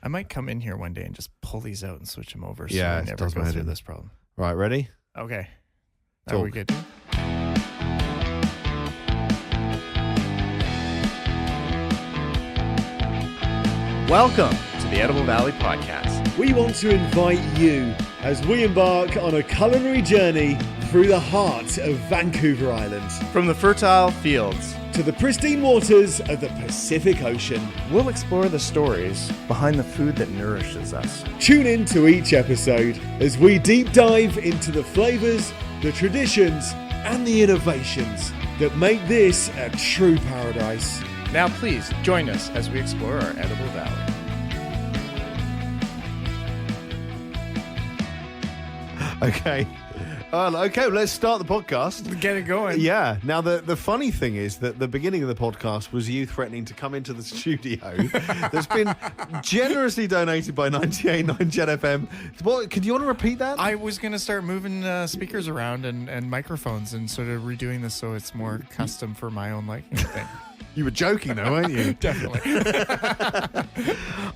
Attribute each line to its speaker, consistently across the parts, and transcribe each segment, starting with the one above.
Speaker 1: I might come in here one day and just pull these out and switch them over so
Speaker 2: Yeah,
Speaker 1: I
Speaker 2: it
Speaker 1: never
Speaker 2: does
Speaker 1: go
Speaker 2: my head
Speaker 1: through
Speaker 2: in.
Speaker 1: this problem.
Speaker 2: Right, ready?
Speaker 1: Okay. Are
Speaker 2: Talk.
Speaker 1: we good? Welcome to the Edible Valley Podcast.
Speaker 3: We want to invite you as we embark on a culinary journey through the heart of Vancouver Island
Speaker 1: From the fertile fields,
Speaker 3: to the pristine waters of the Pacific Ocean.
Speaker 1: we'll explore the stories behind the food that nourishes us.
Speaker 3: Tune in to each episode as we deep dive into the flavors, the traditions, and the innovations that make this a true paradise.
Speaker 1: Now please join us as we explore our Edible Valley.
Speaker 2: Okay. Okay, let's start the podcast.
Speaker 1: Get it going.
Speaker 2: Yeah. Now, the funny thing is that the beginning of the podcast was you threatening to come into the studio that's been generously donated by 98.9 Jet FM. What, could you want to repeat that?
Speaker 1: I was going to start moving speakers around and microphones and sort of redoing this so it's more custom for my own liking thing.
Speaker 2: You were joking, though, weren't you?
Speaker 1: Definitely.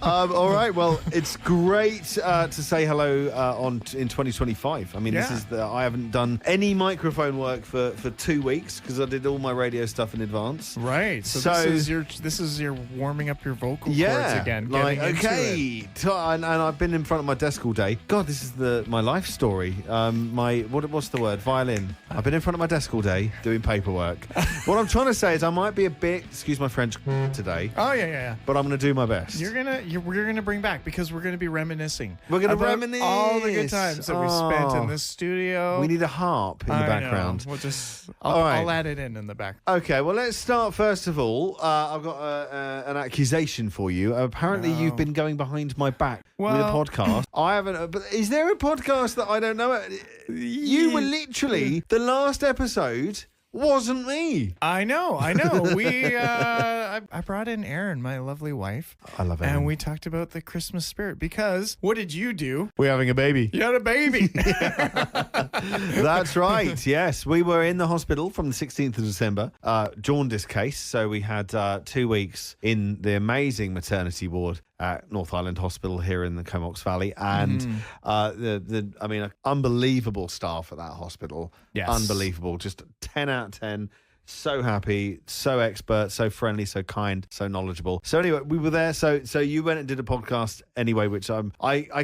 Speaker 2: All right. Well, it's great to say hello in 2025. I mean,
Speaker 1: Yeah.
Speaker 2: this is I haven't done any microphone work for 2 weeks because I did all my radio stuff in advance.
Speaker 1: Right. So this is your warming up your vocal cords again.
Speaker 2: Like,
Speaker 1: getting into
Speaker 2: okay,
Speaker 1: it.
Speaker 2: and I've been in front of my desk all day. God, this is my life story. What's the word? Violin. I've been in front of my desk all day doing paperwork. What I'm trying to say is I might be a bit, excuse my French, today,
Speaker 1: Oh yeah.
Speaker 2: but I'm going to do my best.
Speaker 1: We're gonna bring back because we're gonna be reminiscing.
Speaker 2: We're gonna
Speaker 1: about
Speaker 2: reminisce.
Speaker 1: all the good times that we spent in
Speaker 2: Oh.
Speaker 1: this studio.
Speaker 2: We need a harp in the
Speaker 1: I
Speaker 2: background.
Speaker 1: know. We'll just
Speaker 2: All right.
Speaker 1: I'll add it in the back.
Speaker 2: Okay, well, let's start first of all. I've got an accusation for you. Apparently,
Speaker 1: No.
Speaker 2: you've been going behind my back with a
Speaker 1: Well-
Speaker 2: podcast. I haven't. But is there a podcast that I don't know? You were literally the last episode. Wasn't me.
Speaker 1: I know. We I brought in Erin, my lovely wife.
Speaker 2: I love it.
Speaker 1: And we talked about the Christmas spirit because what did you do?
Speaker 2: We're having a baby.
Speaker 1: You had a baby.
Speaker 2: That's right. Yes, we were in the hospital from the 16th of December, jaundice case. So we had 2 weeks in the amazing maternity ward at North Island Hospital here in the Comox Valley, and unbelievable staff at that hospital.
Speaker 1: Yes.
Speaker 2: Unbelievable. Just 10 out of 10. So happy, so expert, so friendly, so kind, so knowledgeable. So anyway, we were there. So you went and did a podcast anyway, which I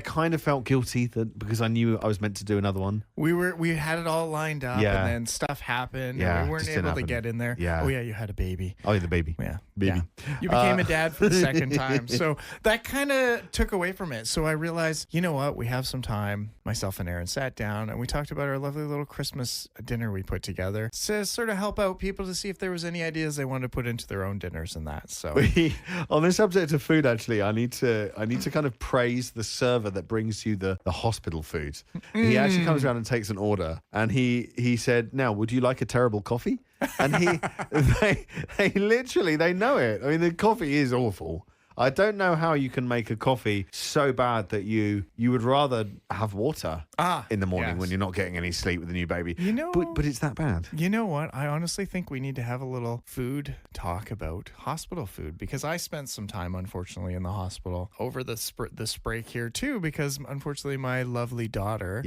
Speaker 2: kind of felt guilty because I knew I was meant to do another one.
Speaker 1: We had it all lined up,
Speaker 2: Yeah.
Speaker 1: and then stuff happened.
Speaker 2: Yeah,
Speaker 1: and we weren't
Speaker 2: just didn't
Speaker 1: able to
Speaker 2: happen.
Speaker 1: get in there.
Speaker 2: Yeah.
Speaker 1: Oh yeah, you had a baby.
Speaker 2: Oh, the baby.
Speaker 1: Yeah.
Speaker 2: Baby.
Speaker 1: Yeah. You became a dad for the second time. So that kind of took away from it. So I realized, you know what? We have some time. Myself and Erin sat down and we talked about our lovely little Christmas dinner we put together to sort of help out people to see if there was any ideas they wanted to put into their own dinners and that. So
Speaker 2: On the subject of food, actually, I need to kind of praise the server that brings you the hospital food. He actually comes around and takes an order, and he said, "Now, would you like a terrible coffee?" And they know it. I mean, the coffee is awful. I don't know how you can make a coffee so bad that you would rather have water in the morning when you're not getting any sleep with a new baby.
Speaker 1: You know,
Speaker 2: but it's that bad.
Speaker 1: You know what? I honestly think we need to have a little food talk about hospital food because I spent some time, unfortunately, in the hospital over this break here too because, unfortunately, my lovely daughter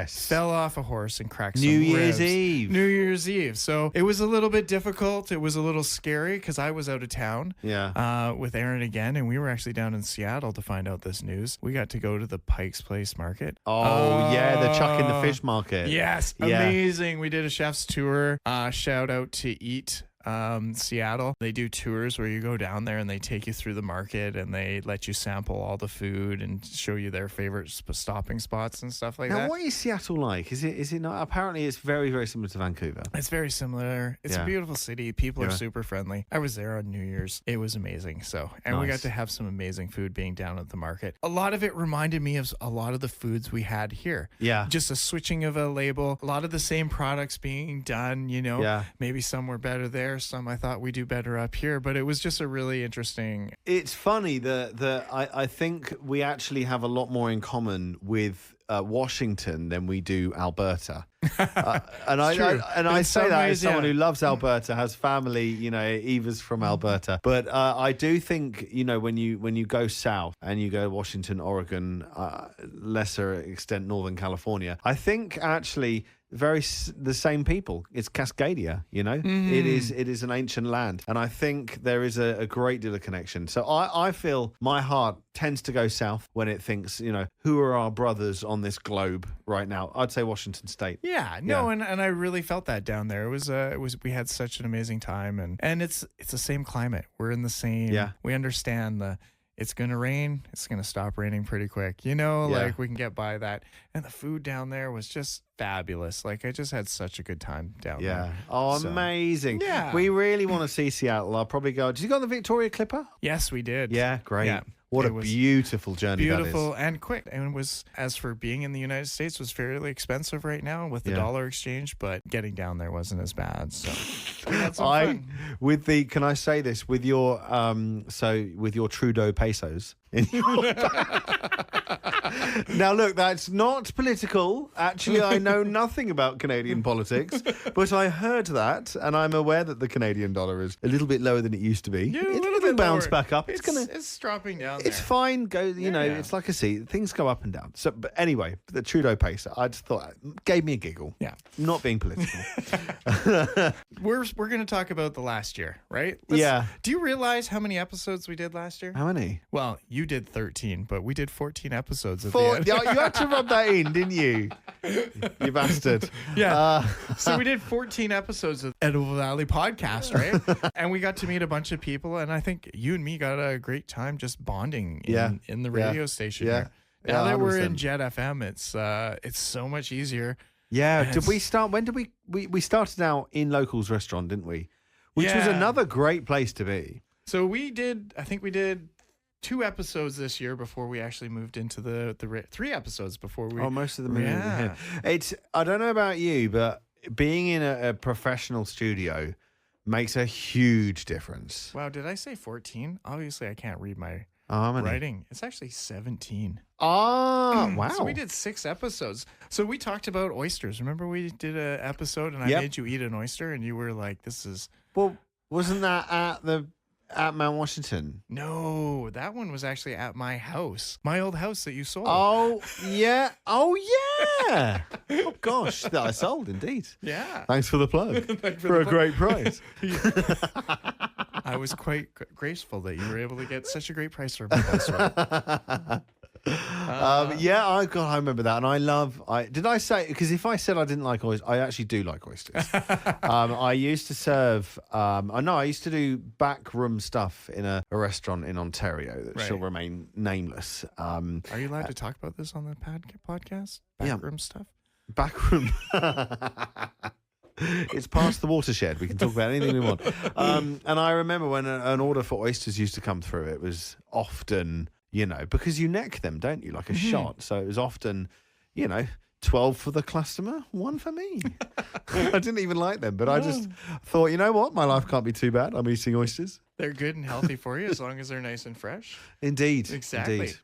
Speaker 1: fell off a horse and cracked some ribs. New Year's Eve. So it was a little bit difficult. It was a little scary because I was out of town with Erin again, and we were actually down in Seattle to find out this news. We got to go to the Pike's Place Market.
Speaker 2: Oh, yeah, the Chuck in the Fish Market.
Speaker 1: Yes,
Speaker 2: Yeah.
Speaker 1: amazing. We did a chef's tour. Shout out to Eat Seattle. They do tours where you go down there and they take you through the market and they let you sample all the food and show you their favorite stopping spots and stuff like
Speaker 2: Now,
Speaker 1: that.
Speaker 2: what is Seattle like? Is it not? Apparently, it's very, very similar to Vancouver.
Speaker 1: It's very similar. It's a beautiful city. People are super friendly. I was there on New Year's. It was amazing. And we got to have some amazing food being down at the market. A lot of it reminded me of a lot of the foods we had here.
Speaker 2: Yeah.
Speaker 1: Just a switching of a label. A lot of the same products being done,
Speaker 2: Yeah.
Speaker 1: Maybe some were better there. Some I thought we do better up here. But it was just a really interesting.
Speaker 2: It's funny that I think we actually have a lot more in common with Washington than we do Alberta. And
Speaker 1: true.
Speaker 2: I
Speaker 1: In
Speaker 2: say
Speaker 1: some
Speaker 2: that
Speaker 1: ways,
Speaker 2: as someone
Speaker 1: yeah.
Speaker 2: who loves Alberta, has family, Eva's from Alberta. But I do think, when you go south and you go to Washington, Oregon, lesser extent Northern California, I think actually the same people. It's Cascadia, It is an ancient land, and I think there is a great deal of connection. So I feel my heart tends to go south when it thinks, who are our brothers on this globe right now? I'd say Washington State.
Speaker 1: Yeah, no, and I really felt that down there. It was we had such an amazing time, and it's the same climate. We're in the same.
Speaker 2: Yeah.
Speaker 1: We understand it's going to rain. It's going to stop raining pretty quick. Like we can get by that. And the food down there was just fabulous. Like I just had such a good time down there.
Speaker 2: Yeah. Oh,
Speaker 1: So,
Speaker 2: amazing.
Speaker 1: yeah.
Speaker 2: We really want to see Seattle. I'll probably go. Did you go on the Victoria Clipper?
Speaker 1: Yes, we did.
Speaker 2: Yeah, great.
Speaker 1: Yeah.
Speaker 2: What
Speaker 1: It
Speaker 2: a
Speaker 1: was
Speaker 2: beautiful journey that
Speaker 1: beautiful
Speaker 2: is.
Speaker 1: and quick, and was, as for being in the United States, was fairly expensive right now with the
Speaker 2: Yeah.
Speaker 1: dollar exchange, but getting down there wasn't as bad. So we had some fun.
Speaker 2: Can I say this with your with your Trudeau pesos in your Now look, that's not political. Actually, I know nothing about Canadian politics, but I heard that, and I'm aware that the Canadian dollar is a little bit lower than it used to be.
Speaker 1: Yeah, a
Speaker 2: It's
Speaker 1: little
Speaker 2: going
Speaker 1: bit
Speaker 2: to bounce
Speaker 1: lower.
Speaker 2: back up. It's
Speaker 1: dropping down.
Speaker 2: It's
Speaker 1: there.
Speaker 2: fine.
Speaker 1: Yeah.
Speaker 2: It's like a sea. Things go up and down. So, but anyway, the Trudeau peso, I just thought gave me a giggle.
Speaker 1: Yeah.
Speaker 2: Not being political.
Speaker 1: We're going to talk about the last year, right?
Speaker 2: Yeah.
Speaker 1: Do you realize how many episodes we did last year?
Speaker 2: How many?
Speaker 1: Well, you did 13, but we did 14 episodes at the
Speaker 2: Four.
Speaker 1: end.
Speaker 2: Yeah, you had to rub that in, didn't you? You bastard.
Speaker 1: Yeah. So we did 14 episodes of Edible Valley podcast, right? And we got to meet a bunch of people, and I think you and me got a great time just bonding in the radio station
Speaker 2: Yeah.
Speaker 1: here. Now
Speaker 2: Yeah,
Speaker 1: that we're in
Speaker 2: 100%.
Speaker 1: Jet FM, it's so much easier.
Speaker 2: Yeah. Did
Speaker 1: Yes.
Speaker 2: we start? When did we started out in Locals Restaurant, didn't we? Which was
Speaker 1: Yeah.
Speaker 2: another great place to be.
Speaker 1: So we did 2 episodes this year before we actually moved into the 3 episodes before we.
Speaker 2: Oh, most of them.
Speaker 1: Yeah.
Speaker 2: I don't know about you, but being in a professional studio makes a huge difference.
Speaker 1: Wow, did I say 14? Obviously, I can't read my
Speaker 2: Oh, how many?
Speaker 1: writing. It's actually 17.
Speaker 2: Oh, wow.
Speaker 1: So we did 6 episodes. So we talked about oysters. Remember we did an episode and I
Speaker 2: Yep.
Speaker 1: made you eat an oyster and you were like, this is...
Speaker 2: Well, wasn't that at Mount Washington?
Speaker 1: No, that one was actually at my house. My old house that you sold.
Speaker 2: Oh, yeah. Oh, yeah. Oh, gosh. That I sold, indeed.
Speaker 1: Yeah.
Speaker 2: Thanks for the plug. For a great price.
Speaker 1: I was quite graceful that you were able to get such a great price for my house. Right?
Speaker 2: Yeah, I remember that, and did I say, because if I said I didn't like oysters, I actually do like oysters. I used to serve, I used to do backroom stuff in a restaurant in Ontario that shall remain nameless.
Speaker 1: Are you allowed to talk about this on the podcast?
Speaker 2: Yeah.
Speaker 1: Backroom stuff?
Speaker 2: Backroom. It's past the watershed. We can talk about anything we want. And I remember when an order for oysters used to come through, it was often, because you neck them, don't you, like a shot. So it was often, 12 for the customer, 1 for me. I didn't even like them, but I just thought, you know what? My life can't be too bad. I'm eating oysters.
Speaker 1: They're good and healthy for you as long as they're nice and fresh.
Speaker 2: Indeed.
Speaker 1: Exactly.
Speaker 2: Indeed.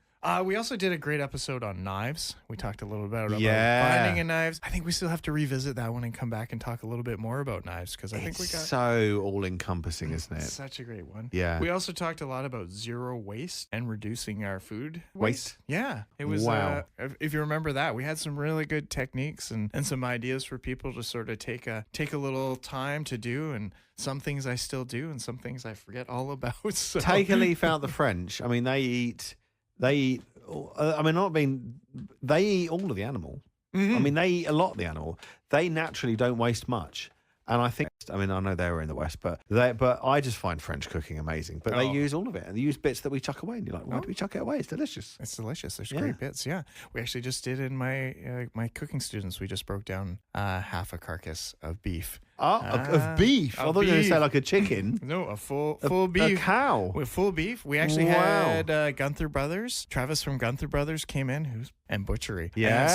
Speaker 1: We also did a great episode on knives. We talked a little bit about
Speaker 2: Yeah.
Speaker 1: finding knives. I think we still have to revisit that one and come back and talk a little bit more about knives because I think we
Speaker 2: It's
Speaker 1: got
Speaker 2: so all-encompassing, isn't it?
Speaker 1: such a great one.
Speaker 2: Yeah.
Speaker 1: We also talked a lot about zero waste and reducing our food
Speaker 2: Waste?
Speaker 1: Yeah. It was,
Speaker 2: Wow.
Speaker 1: if you remember that, we had some really good techniques and some ideas for people to sort of take a little time to do. And some things I still do and some things I forget all about. So.
Speaker 2: Take a leaf out the French. I mean, they eat they eat all of the animal.
Speaker 1: Mhm.
Speaker 2: I mean, they eat a lot of the animal. They naturally don't waste much. And I think, I know they were in the West, but I just find French cooking amazing. But they
Speaker 1: Oh.
Speaker 2: use all of it, and they use bits that we chuck away. And you're like, why do we chuck it away? It's delicious.
Speaker 1: It's delicious. There's
Speaker 2: Yeah.
Speaker 1: great bits. Yeah, we actually just did in my cooking students. We just broke down half a carcass of beef.
Speaker 2: Of beef. I
Speaker 1: of
Speaker 2: thought you were going to say
Speaker 1: beef.
Speaker 2: like a chicken.
Speaker 1: No, a full
Speaker 2: A
Speaker 1: beef.
Speaker 2: cow.
Speaker 1: With full beef. We actually
Speaker 2: Wow.
Speaker 1: had Gunther Brothers. Travis from Gunther Brothers came in, and Butchery.
Speaker 2: Yeah,
Speaker 1: And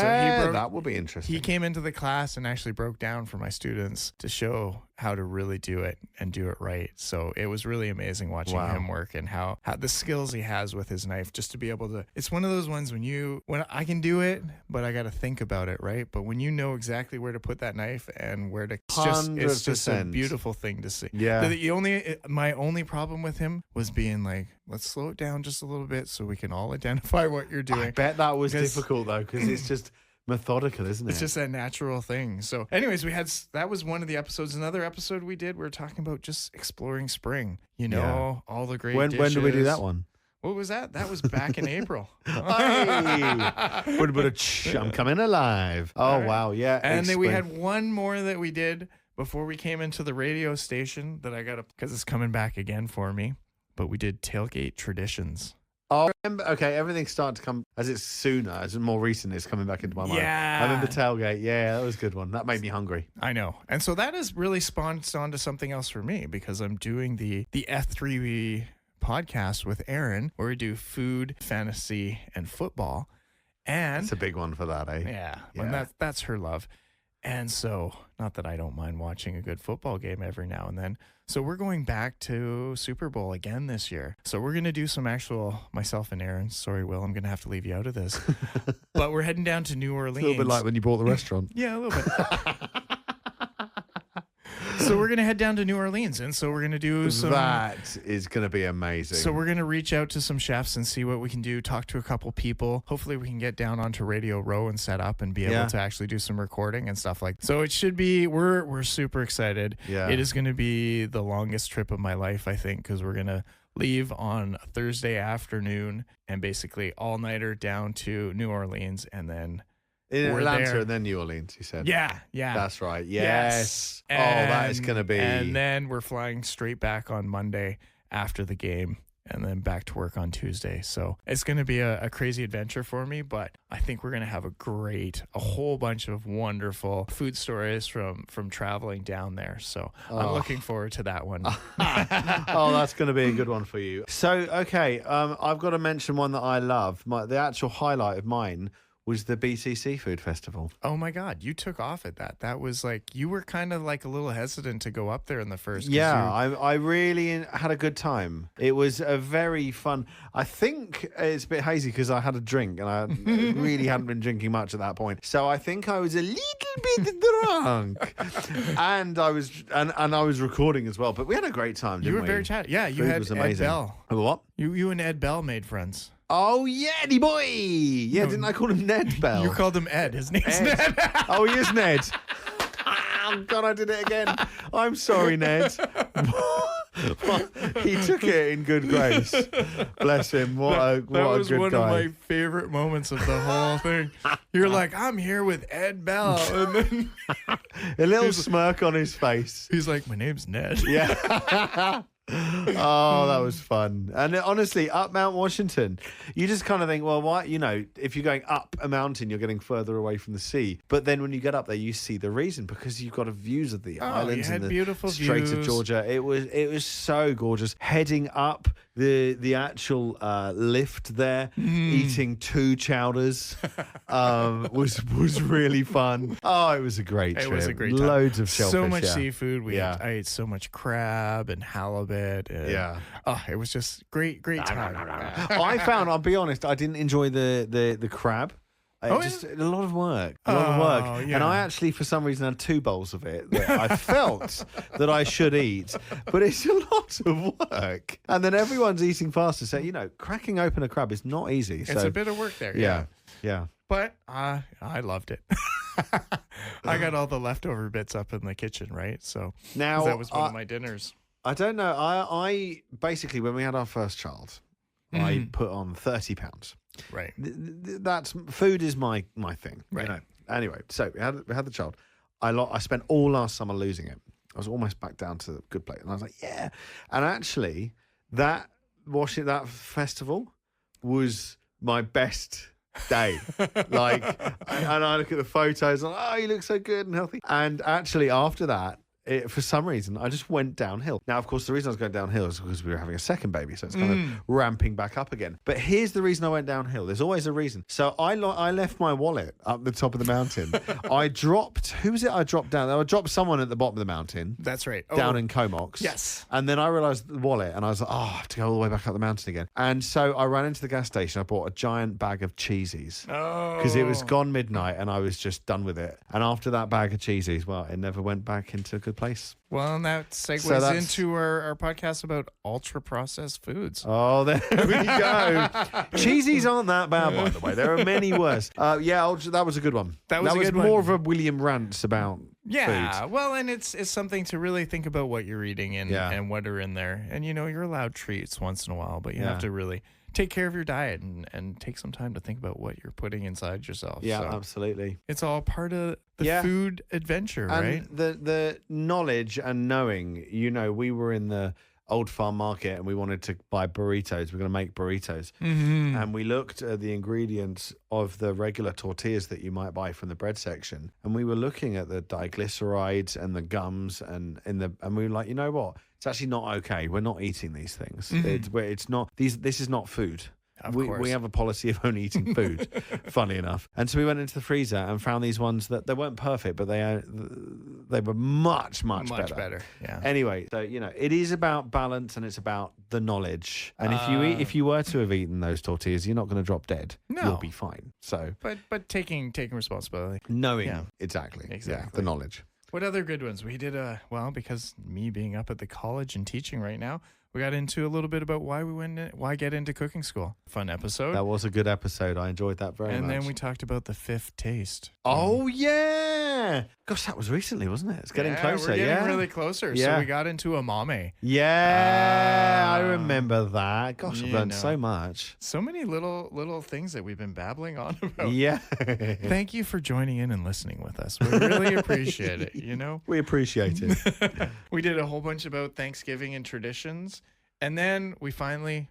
Speaker 1: so
Speaker 2: that will be interesting.
Speaker 1: he came into the class and actually broke down for my students to show how to really do it and do it right. So it was really amazing watching him work and how the skills he has with his knife, just to be able to, it's one of those ones when I can do it, but I got to think about it, right? But when you know exactly where to put that knife and where to, it's just a beautiful thing to see.
Speaker 2: Yeah.
Speaker 1: My only problem with him was being like, let's slow it down just a little bit so we can all identify what you're doing.
Speaker 2: I bet that was difficult though, because it's just methodical, isn't it?
Speaker 1: It's just a natural thing. So anyways, that was one of the episodes. Another episode we did, we were talking about just exploring spring, all the great dishes.
Speaker 2: When did we do that one?
Speaker 1: What was that? That was back in April.
Speaker 2: I'm coming alive. Oh, right. Wow. Yeah.
Speaker 1: And then we had one more that we did before we came into the radio station that I got to, because it's coming back again for me. But we did tailgate traditions.
Speaker 2: Oh, okay. Everything's starting to come as it's sooner, as more recent. It's coming back into my mind.
Speaker 1: Yeah.
Speaker 2: I remember tailgate. Yeah, that was a good one. That made me hungry.
Speaker 1: I know. And so that has really spawned onto something else for me, because I'm doing the F3 podcast with Erin, where we do food, fantasy, and football. And
Speaker 2: it's a big one for that, eh?
Speaker 1: Yeah. And that's her love. And so, not that I don't mind watching a good football game every now and then. So we're going back to Super Bowl again this year. So we're going to do some myself and Erin. Sorry, Will, I'm going to have to leave you out of this. But we're heading down to New Orleans.
Speaker 2: It's a little bit like when you bought the restaurant.
Speaker 1: Yeah, a little bit. So we're going to head down to New Orleans, and so we're going to do some...
Speaker 2: That is going to be amazing.
Speaker 1: So we're going to reach out to some chefs and see what we can do, talk to a couple people. Hopefully we can get down onto Radio Row and set up and be able to actually do some recording and stuff like that. So it should be... We're super excited.
Speaker 2: Yeah.
Speaker 1: It is going to be the longest trip of my life, I think, because we're going to leave on a Thursday afternoon and basically all-nighter down to New Orleans, and then...
Speaker 2: In Atlanta and then New Orleans, you said.
Speaker 1: Yeah.
Speaker 2: That's right. Yes.
Speaker 1: And,
Speaker 2: that is going to be...
Speaker 1: And then we're flying straight back on Monday after the game, and then back to work on Tuesday. So it's going to be a crazy adventure for me, but I think we're going to have a whole bunch of wonderful food stories from traveling down there. So I'm looking forward to that one.
Speaker 2: That's going to be a good one for you. So, okay, I've got to mention one that I love. The actual highlight of mine was the BC Seafood Festival.
Speaker 1: Oh my God, you took off at that. That was like, you were kind of like a little hesitant to go up there in the first.
Speaker 2: Yeah, I really had a good time. It was a very fun, I think it's a bit hazy because I had a drink and I really hadn't been drinking much at that point. So I think I was a little bit drunk. And I was recording as well, but we had a great time, didn't we?
Speaker 1: You were very chatty. Yeah, you
Speaker 2: had Ed
Speaker 1: Bell.
Speaker 2: What?
Speaker 1: You and Ed Bell made friends.
Speaker 2: Oh, yeah, Eddie boy. Yeah, no, didn't I call him Ned Bell?
Speaker 1: You called him Ed. His name's Ned.
Speaker 2: Oh, he is Ned. Oh, God, I did it again. I'm sorry, Ned. He took it in good grace. Bless him. What a good guy. That was one of my
Speaker 1: favorite moments of the whole thing. You're like, I'm here with Ed Bell. And then
Speaker 2: a little smirk on his face.
Speaker 1: He's like, my name's Ned.
Speaker 2: Yeah. Oh, that was fun. And honestly, up Mount Washington, you just kind of think, well, why, if you're going up a mountain, you're getting further away from the sea. But then when you get up there, you see the reason, because you've got views of the islands and the
Speaker 1: beautiful
Speaker 2: Straits of Georgia. It was so gorgeous. Heading up the actual lift there, eating 2 chowders was really fun. Oh, it was a great trip.
Speaker 1: It was a great time.
Speaker 2: Loads of shellfish.
Speaker 1: So much seafood. I ate so much crab and halibut.
Speaker 2: And,
Speaker 1: it was just great time.
Speaker 2: I'll be honest, I didn't enjoy the crab. A lot of work. Yeah. And I actually, for some reason, had 2 bowls of it that I felt that I should eat. But it's a lot of work. And then everyone's eating faster. So, cracking open a crab is not easy.
Speaker 1: It's a bit of work there.
Speaker 2: Yeah.
Speaker 1: But I loved it. I got all the leftover bits up in the kitchen, right? So now that was one of my dinners.
Speaker 2: I don't know. I basically, when we had our first child, I put on 30 pounds.
Speaker 1: Right.
Speaker 2: That's food is my thing.
Speaker 1: Right.
Speaker 2: Anyway, so we had the child. I spent all last summer losing it. I was almost back down to the good plate, and I was like, yeah. And actually, that festival was my best day. And I look at the photos, and you look so good and healthy. And actually, after that, for some reason, I just went downhill. Now, of course, the reason I was going downhill is because we were having a second baby, so it's kind of ramping back up again. But here's the reason I went downhill. There's always a reason. So I left my wallet up the top of the mountain. I dropped, who was it I dropped down? I dropped someone at the bottom of the mountain.
Speaker 1: That's right.
Speaker 2: Down in Comox.
Speaker 1: Yes.
Speaker 2: And then I realised the wallet, and I was like, I have to go all the way back up the mountain again. And so I ran into the gas station. I bought a giant bag of cheesies. Because it was gone midnight, and I was just done with it. And after that bag of cheesies, well, it never went back into a good place.
Speaker 1: Well, and that segues into our podcast about ultra-processed foods.
Speaker 2: Oh, there we go. Cheesies aren't that bad, by the way. There are many worse. That was a good one.
Speaker 1: That was
Speaker 2: more of a William Rants about food.
Speaker 1: Well, and it's something to really think about what you're eating and what are in there. And, you're allowed treats once in a while, but you have to really take care of your diet and take some time to think about what you're putting inside yourself.
Speaker 2: Yeah,
Speaker 1: so
Speaker 2: absolutely.
Speaker 1: it's all part of the food adventure, right?
Speaker 2: And the knowledge and knowing, we were in the Old Farm Market and we wanted to buy burritos. We're going to make burritos.
Speaker 1: Mm-hmm.
Speaker 2: And we looked at the ingredients of the regular tortillas that you might buy from the bread section. And we were looking at the diglycerides and the gums and we were like, you know what? It's actually not okay. We're not eating these things.
Speaker 1: Mm-hmm.
Speaker 2: It's not this is not food.
Speaker 1: Of
Speaker 2: we
Speaker 1: course.
Speaker 2: have a policy of only eating food, funny enough. And so we went into the freezer and found these ones that they weren't perfect, but they were much better.
Speaker 1: Yeah.
Speaker 2: Anyway, so it is about balance and it's about the knowledge. And if you were to have eaten those tortillas, you're not going to drop dead.
Speaker 1: No.
Speaker 2: You'll be fine. So,
Speaker 1: but taking responsibility.
Speaker 2: knowing
Speaker 1: Exactly.
Speaker 2: the knowledge.
Speaker 1: What other good ones? We did because me being up at the college and teaching right now, we got into a little bit about why get into cooking school. Fun episode.
Speaker 2: That was a good episode. I enjoyed that very much.
Speaker 1: And then we talked about the fifth taste.
Speaker 2: Oh, yeah. Gosh, that was recently, wasn't it? It's getting closer.
Speaker 1: We're getting really closer.
Speaker 2: Yeah.
Speaker 1: So we got into umami.
Speaker 2: Yeah, I remember that. Gosh, I've learned so much.
Speaker 1: So many little things that we've been babbling on about.
Speaker 2: Yeah.
Speaker 1: Thank you for joining in and listening with us. We really appreciate it,
Speaker 2: We appreciate it.
Speaker 1: We did a whole bunch about Thanksgiving and traditions. And then we finally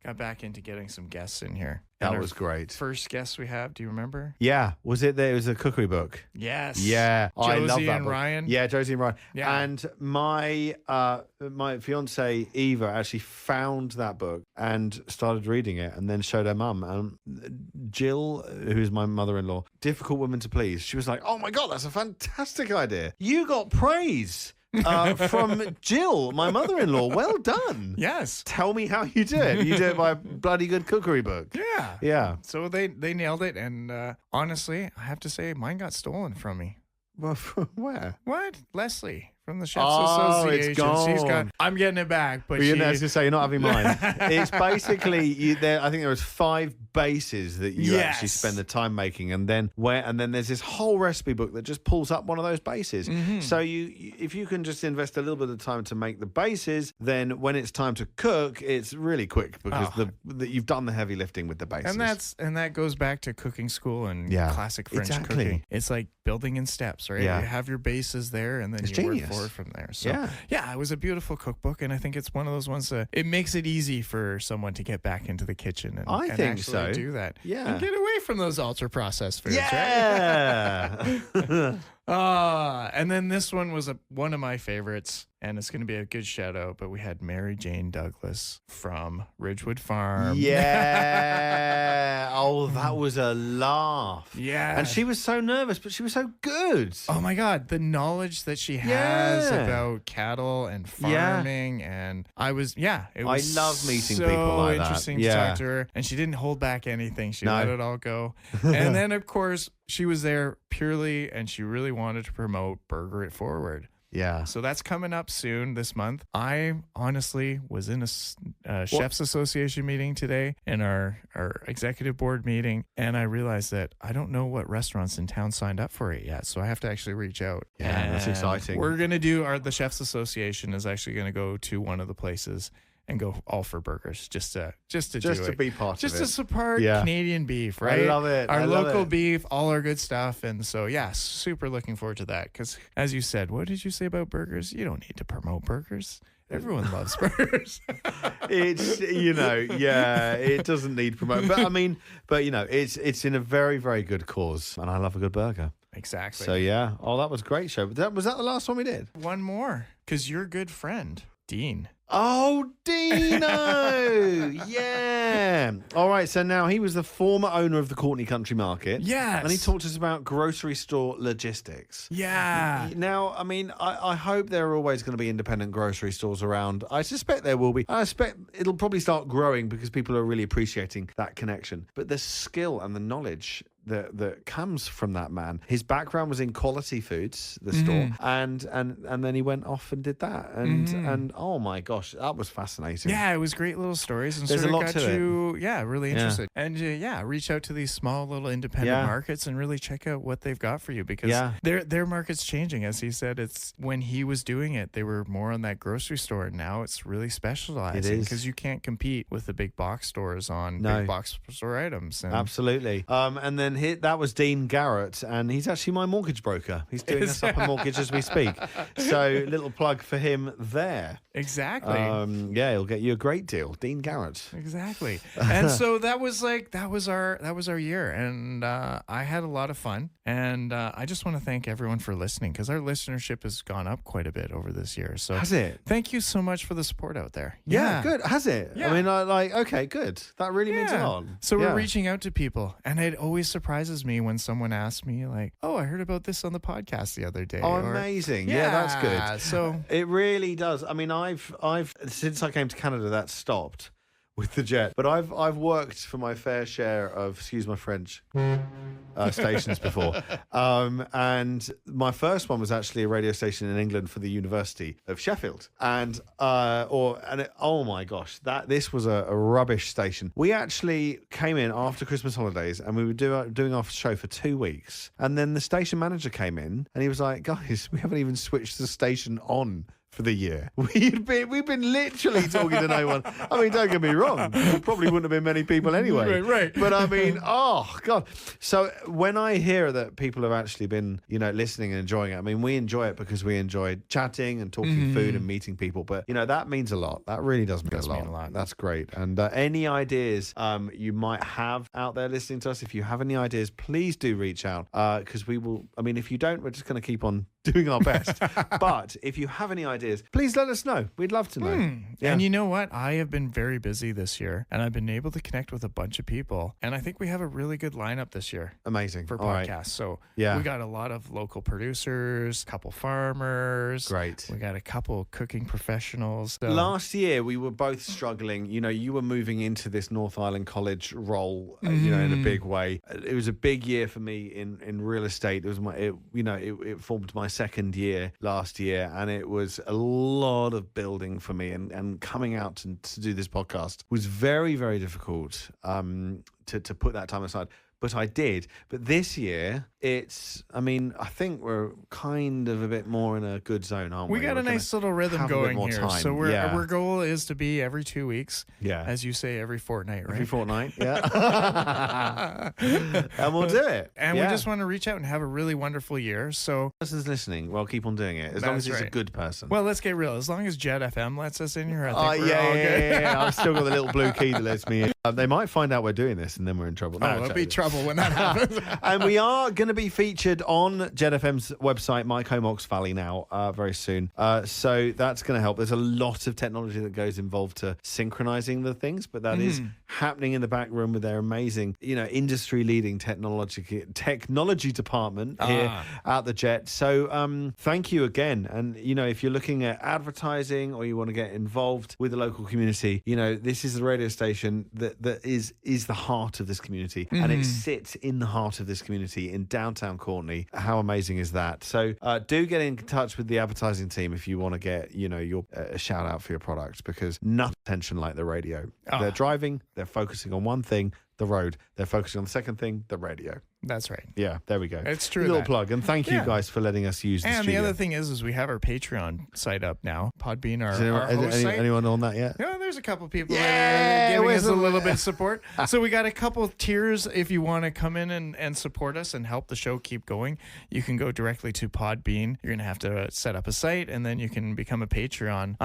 Speaker 1: got back into getting some guests in here.
Speaker 2: That was great.
Speaker 1: First guest we have, do you remember?
Speaker 2: Yeah. Was it there? It was a cookery book.
Speaker 1: Yes.
Speaker 2: Yeah. I love
Speaker 1: Josie
Speaker 2: that
Speaker 1: and
Speaker 2: book.
Speaker 1: Ryan.
Speaker 2: Yeah, Josie and Ryan.
Speaker 1: Yeah.
Speaker 2: And my fiance Eva actually found that book and started reading it and then showed her mum. And Jill, who's my mother-in-law, difficult woman to please, she was like, "Oh my God, that's a fantastic idea. You got praise." From Jill, my mother-in-law. Well done.
Speaker 1: Yes.
Speaker 2: Tell me how you do it. You do it by a bloody good cookery book.
Speaker 1: Yeah.
Speaker 2: Yeah.
Speaker 1: So they nailed it. And honestly, I have to say, mine got stolen from me.
Speaker 2: Well, where?
Speaker 1: What? Leslie from the Chefs
Speaker 2: Oh, it's
Speaker 1: Association. She's
Speaker 2: gone.
Speaker 1: I'm getting it back. But
Speaker 2: Well, I was going to say, you're not having mine. It's basically, I think there was 5 bases that you actually spend the time making. And then there's this whole recipe book that just pulls up one of those bases. Mm-hmm. So if you can just invest a little bit of time to make the bases, then when it's time to cook, it's really quick because you've done the heavy lifting with the bases.
Speaker 1: And that goes back to cooking school and classic French cooking. It's like building in steps, right?
Speaker 2: Yeah.
Speaker 1: You have your bases there and then you work forward from there. So it was a beautiful cookbook, and I think it's one of those ones that it makes it easy for someone to get back into the kitchen and actually do that.
Speaker 2: Yeah.
Speaker 1: And get away from those ultra processed foods, right?
Speaker 2: Yeah.
Speaker 1: And then this one was one of my favorites, and it's going to be a good shout out, but we had Mary Jane Douglas from Ridgewood Farm.
Speaker 2: Yeah. Oh, that was a laugh.
Speaker 1: Yeah.
Speaker 2: And she was so nervous, but she was so good.
Speaker 1: Oh my God, the knowledge that she has about cattle and farming, and I love
Speaker 2: meeting people like that.
Speaker 1: So interesting to talk to her, and she didn't hold back anything. She let it all go. And then, of course, she was there purely, and she really wanted to promote Burger It Forward.
Speaker 2: Yeah.
Speaker 1: So that's coming up soon this month. I honestly was in a Chefs Association meeting today and our executive board meeting, and I realized that I don't know what restaurants in town signed up for it yet. So I have to actually reach out.
Speaker 2: Yeah, that's exciting.
Speaker 1: We're going to do the Chefs Association is actually going to go to one of the places and go all for burgers just to
Speaker 2: be part of it.
Speaker 1: Just to support Canadian beef, right?
Speaker 2: I love it.
Speaker 1: Our local beef, all our good stuff. And so, super looking forward to that. Because as you said, what did you say about burgers? You don't need to promote burgers. Everyone loves burgers.
Speaker 2: It's, it doesn't need promotion. But it's in a very, very good cause. And I love a good burger.
Speaker 1: Exactly.
Speaker 2: So yeah. Oh, that was a great show. But was that the last one we did?
Speaker 1: One more, because your good friend, Dean.
Speaker 2: Oh, Dino! Yeah. All right. So now he was the former owner of the Courtenay Country Market.
Speaker 1: Yes.
Speaker 2: And he talked to us about grocery store logistics.
Speaker 1: Yeah.
Speaker 2: Now, I mean, I hope there are always going to be independent grocery stores around. I suspect there will be. I expect it'll probably start growing because people are really appreciating that connection. But the skill and the knowledge that comes from that man. His background was in Quality Foods, the store, and then he went off and did that. And oh my gosh, that was fascinating.
Speaker 1: Yeah, it was great little stories, and
Speaker 2: There's
Speaker 1: sort
Speaker 2: a
Speaker 1: of
Speaker 2: lot
Speaker 1: got
Speaker 2: to
Speaker 1: you, really interested. And reach out to these small little independent markets and really check out what they've got for you, because their market's changing. As he said, it's when he was doing it, they were more on that grocery store. Now it's really specializing because you can't compete with the big box stores on big box store items. And
Speaker 2: absolutely. And then that was Dean Garrett, and he's actually my mortgage broker. He's doing us up a mortgage as we speak. So little plug for him there.
Speaker 1: Exactly.
Speaker 2: He'll get you a great deal, Dean Garrett.
Speaker 1: Exactly. And so that was our year, and I had a lot of fun, and I just want to thank everyone for listening, because our listenership has gone up quite a bit over this year. So
Speaker 2: has it?
Speaker 1: Thank you so much for the support out there.
Speaker 2: Yeah, good. Has it?
Speaker 1: Yeah.
Speaker 2: I mean, okay, good. That really means a lot.
Speaker 1: So we're reaching out to people, and it always surprises me when someone asks me, like, "Oh, I heard about this on the podcast the other day."
Speaker 2: Oh, amazing! Yeah, that's good.
Speaker 1: So
Speaker 2: it really does. I mean, I've since I came to Canada, that stopped with the jet, but I've worked for my fair share of, excuse my French, stations before, and my first one was actually a radio station in England for the University of Sheffield, oh my gosh, this was a rubbish station. We actually came in after Christmas holidays, and we were doing our show for 2 weeks, and then the station manager came in, and he was like, "Guys, we haven't even switched the station on for the year. We've been literally talking to no one." I mean, don't get me wrong, there probably wouldn't have been many people anyway.
Speaker 1: Right.
Speaker 2: But I mean, oh God. So when I hear that people have actually been, listening and enjoying it, I mean, we enjoy it because we enjoy chatting and talking food and meeting people. But that means a lot. That really does mean a lot. That's great. And any ideas you might have out there listening to us, if you have any ideas, please do reach out, because we will. I mean, if you don't, we're just going to keep on doing our best. But if you have any ideas, please let us know. We'd love to know. Yeah.
Speaker 1: And you know what? I have been very busy this year, and I've been able to connect with a bunch of people. And I think we have a really good lineup this year.
Speaker 2: Amazing.
Speaker 1: For
Speaker 2: all
Speaker 1: podcasts.
Speaker 2: Right.
Speaker 1: So we got a lot of local producers, a couple farmers.
Speaker 2: Great.
Speaker 1: We got a couple cooking professionals. So.
Speaker 2: Last year, we were both struggling. You were moving into this North Island College role, in a big way. It was a big year for me in real estate. It was it formed my second year last year, and it was a lot of building for me, and coming out to do this podcast was very, very difficult to put that time aside. But I did. But this year, I think we're kind of a bit more in a good zone, aren't we?
Speaker 1: We got a nice little rhythm going here.
Speaker 2: Time.
Speaker 1: So our goal is to be every 2 weeks.
Speaker 2: Yeah.
Speaker 1: As you say, every fortnight, right?
Speaker 2: Every fortnight, yeah. And we'll do it.
Speaker 1: And we just want to reach out and have a really wonderful year. So
Speaker 2: person's listening, well, keep on doing it. As long as it's a good person.
Speaker 1: Well, let's get real. As long as Jet FM lets us in here, I think we're all good.
Speaker 2: Yeah. I've still got the little blue key that lets me in. They might find out we're doing this, and then we're in trouble.
Speaker 1: It'll be trouble when that happens.
Speaker 2: And we are going to be featured on Jet FM's website, Mike Home Ox Valley, now very soon. So that's going to help. There's a lot of technology that goes involved to synchronizing the things, but that is happening in the back room with their amazing, industry-leading technology department here at the Jet. So thank you again. And, if you're looking at advertising or you want to get involved with the local community, this is the radio station that is the heart of this community, and it sits in the heart of this community in downtown Courtenay. How amazing is that? So do get in touch with the advertising team if you want to get your a shout out for your product, because nothing attention like the radio. They're driving, they're focusing on one thing, the road. They're focusing on the second thing, the radio.
Speaker 1: That's right.
Speaker 2: Yeah, there we go.
Speaker 1: It's true.
Speaker 2: A little plug, and thank you guys for letting us use the studio.
Speaker 1: And the other thing is we have our Patreon site up now. Podbean, our host site.
Speaker 2: Anyone on that yet?
Speaker 1: Yeah, there's a couple people that are giving us a little bit of support. So we got a couple of tiers. If you want to come in and support us and help the show keep going, you can go directly to Podbean. You're going to have to set up a site, and then you can become a Patreon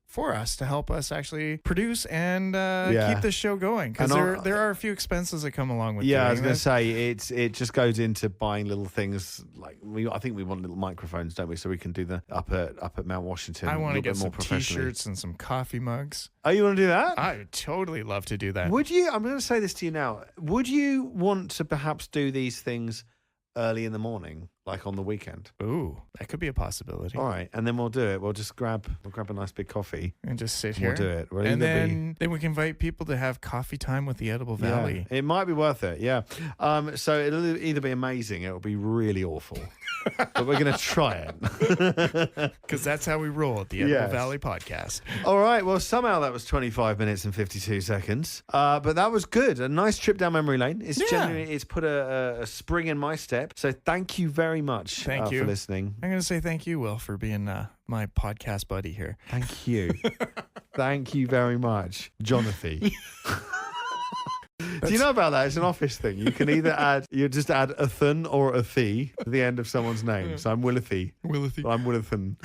Speaker 1: for us to help us actually produce and keep the show going. Because there are a few expenses that come along with doing
Speaker 2: I was going to say, it just goes into buying little things like I think we want little microphones, don't we? So we can do the up at Mount Washington.
Speaker 1: I want to get
Speaker 2: more
Speaker 1: some T-shirts and some coffee mugs.
Speaker 2: Oh, you want to do that?
Speaker 1: I would totally love to do that.
Speaker 2: Would you? I'm going to say this to you now. Would you want to perhaps do these things early in the morning, like on the weekend?
Speaker 1: Ooh, that could be a possibility.
Speaker 2: All right, and then we'll do it. We'll grab a nice big coffee
Speaker 1: And just sit here.
Speaker 2: We'll do it.
Speaker 1: And then we can invite people to have coffee time with the Edible Valley.
Speaker 2: Yeah, it might be worth it. Yeah. So it'll either be amazing, it'll be really awful, but we're going to try it
Speaker 1: because that's how we roll at the Edible Valley podcast.
Speaker 2: All right. Well, somehow that was 25 minutes and 52 seconds. But that was good. A nice trip down memory lane. It's put a spring in my step. So thank you very much for listening.
Speaker 1: I'm going to say thank you, Will, for being my podcast buddy here.
Speaker 2: Thank you. Thank you very much, Jonathan. Do you know about that? It's an office thing. You can either add a thun or a thee to the end of someone's name. So I'm Willithy.
Speaker 1: Willithy.
Speaker 2: I'm Willithan.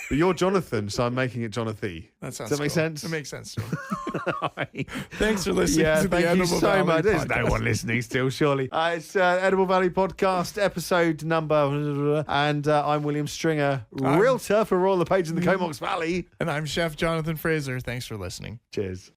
Speaker 2: But you're Jonathan, so I'm making it Jonathan.
Speaker 1: That sounds
Speaker 2: Does that make sense?
Speaker 1: It makes sense to me. Thanks for listening to the Edible Valley
Speaker 2: so much.
Speaker 1: podcast.
Speaker 2: There's no one listening still, surely. It's Edible Valley Podcast, episode number... And I'm William Stringer, realtor for Royal LePage in the Comox Valley.
Speaker 1: And I'm Chef Jonathan Fraser. Thanks for listening.
Speaker 2: Cheers.